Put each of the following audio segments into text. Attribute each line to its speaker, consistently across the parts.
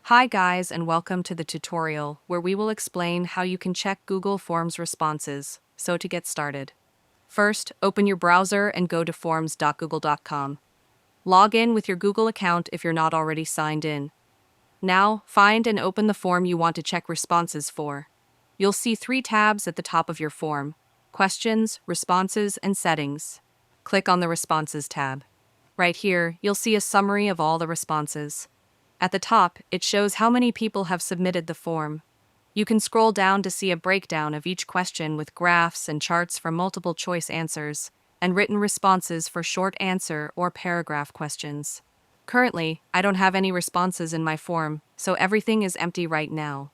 Speaker 1: Hi guys and welcome to the tutorial where we will explain how you can check Google Forms responses. So to get started, first open your browser and go to forms.google.com. Log in with your Google account if you're not already signed in. Now, find and open the form you want to check responses for. You'll see three tabs at the top of your form: Questions, Responses, and Settings. Click on the Responses tab. Right here, you'll see a summary of all the responses. At the top, it shows how many people have submitted the form. You can scroll down to see a breakdown of each question with graphs and charts for multiple choice answers, and written responses for short answer or paragraph questions. Currently, I don't have any responses in my form, so everything is empty right now.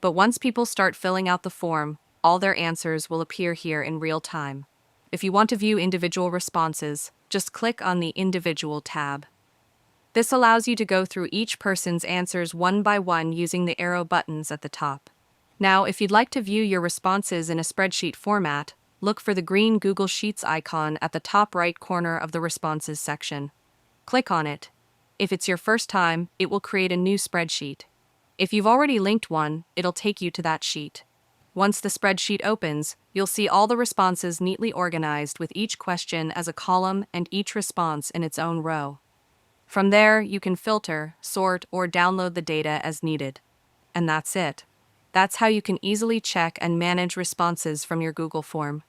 Speaker 1: But once people start filling out the form, all their answers will appear here in real time. If you want to view individual responses, just click on the Individual tab. This allows you to go through each person's answers one by one using the arrow buttons at the top. Now, if you'd like to view your responses in a spreadsheet format, look for the green Google Sheets icon at the top right corner of the Responses section. Click on it. If it's your first time, it will create a new spreadsheet. If you've already linked one, it'll take you to that sheet. Once the spreadsheet opens, you'll see all the responses neatly organized with each question as a column and each response in its own row. From there, you can filter, sort, or download the data as needed. And that's it. That's how you can easily check and manage responses from your Google form.